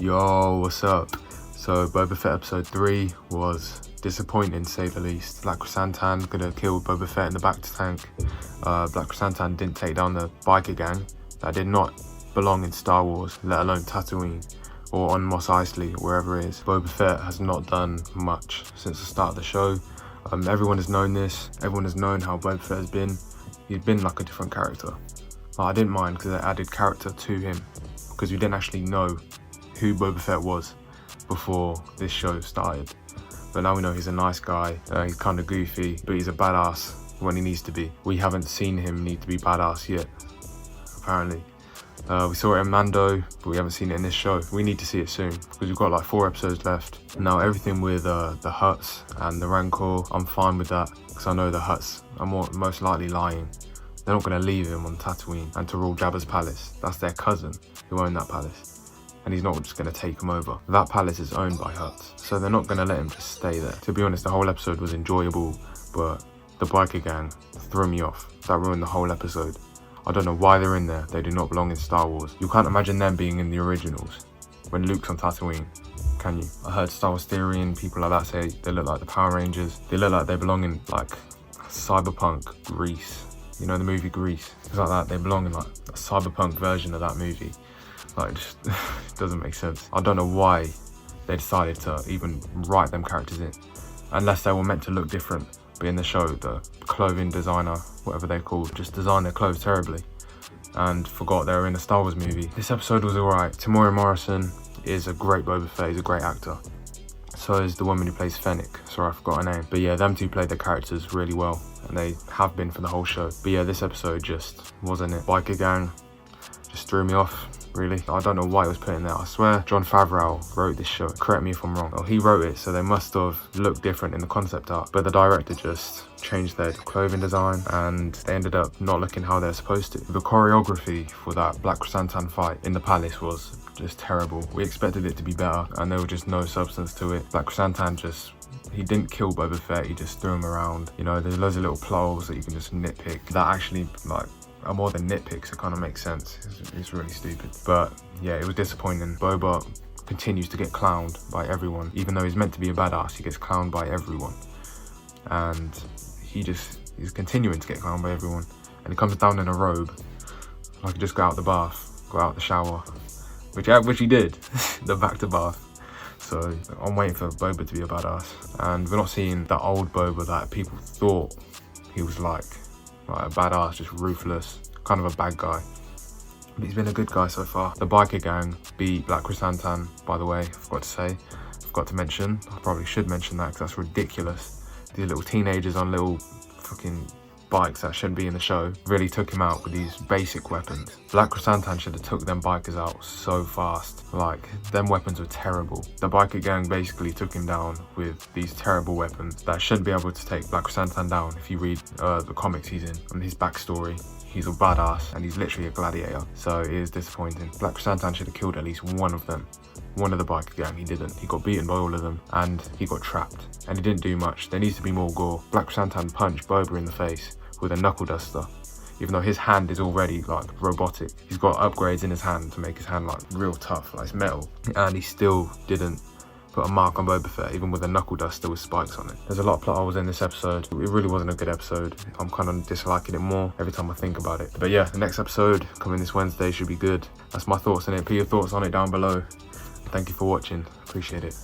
Yo, what's up? So Boba Fett episode 3 was disappointing to say the least. Black Krrsantan could have killed Boba Fett in the back tank. Black Krrsantan didn't take down the biker gang that did not belong in Star Wars, let alone Tatooine or on Mos Eisley, wherever it is. Boba Fett has not done much since the start of the show. Everyone has known this. Everyone has known how Boba Fett has been. He's been like a different character. But I didn't mind because it added character to him, because we didn't actually know who Boba Fett was before this show started. But now we know he's a nice guy, he's kind of goofy, but he's a badass when he needs to be. We haven't seen him need to be badass yet, apparently. We saw it in Mando, but we haven't seen it in this show. We need to see it soon, because we've got like 4 episodes left. Now everything with the Hutts and the Rancor, I'm fine with that, because I know the Hutts are most likely lying. They're not going to leave him on Tatooine and to rule Jabba's palace. That's their cousin who owned that palace. And he's not just going to take him over. That palace is owned by Hutts, so they're not going to let him just stay there. To be honest, the whole episode was enjoyable, but the biker gang threw me off. That ruined the whole episode. I don't know why they're in there. They do not belong in Star Wars. You can't imagine them being in the originals when Luke's on Tatooine, can you? I heard Star Wars theory and people like that say they look like the Power Rangers. They look like they belong in like cyberpunk Greece. You know the movie Grease? It's like that. They belong in like a cyberpunk version of that movie. Like, just doesn't make sense. I don't know why they decided to even write them characters in, unless they were meant to look different. But in the show, the clothing designer, whatever they're called, just designed their clothes terribly and forgot they were in a Star Wars movie. This episode was alright. Temuera Morrison is a great Boba Fett. He's a great actor. So is the woman who plays Fennec. Sorry, I forgot her name. But yeah, them two played their characters really well, and they have been for the whole show. But yeah, this episode just wasn't it. Biker gang just threw me off, really. I don't know why it was put in there. I swear Jon Favreau wrote this show. Correct me if I'm wrong. Well, he wrote it, so they must have looked different in the concept art. But the director just changed their clothing design, and they ended up not looking how they're supposed to. The choreography for that Black Krrsantan fight in the palace was just terrible. We expected it to be better, and there was just no substance to it. Black Krrsantan he didn't kill Boba Fett, he just threw him around. You know, there's loads of little plot holes that you can just nitpick that actually, like, are more than nitpicks. It kind of makes sense. It's really stupid. But yeah, it was disappointing. Boba continues to get clowned by everyone. Even though he's meant to be a badass, he gets clowned by everyone. And he's continuing to get clowned by everyone. And he comes down in a robe, like he just got out the bath, got out the shower, which he did, the back to bath. So I'm waiting for Boba to be a badass. And we're not seeing that old Boba that people thought he was like a badass, just ruthless, kind of a bad guy. But he's been a good guy so far. The biker gang beat Black Krrsantan, by the way, I forgot to mention. I probably should mention that because that's ridiculous. These little teenagers on little fucking bikes that shouldn't be in the show really took him out with these basic weapons. Black Krrsantan should have took them bikers out so fast. Like, them weapons were terrible. The biker gang basically took him down with these terrible weapons that shouldn't be able to take Black Krrsantan down. If you read the comics he's in and his backstory, he's a badass and he's literally a gladiator. So it is disappointing. Black Krrsantan should have killed at least one of them. One of the biker gang. He didn't. He got beaten by all of them and he got trapped. And he didn't do much. There needs to be more gore. Black Krrsantan punched Boba in the face with a knuckle duster, even though his hand is already like robotic. He's got upgrades in his hand to make his hand like real tough, like it's metal, and he still didn't put a mark on Boba Fett, even with a knuckle duster with spikes on it. There's a lot of plot holes in this episode. It really wasn't a good episode. I'm kind of disliking it more every time I think about it. But yeah, the next episode coming this Wednesday should be good. That's my thoughts on it. Put your thoughts on it down below. Thank you for watching. Appreciate it.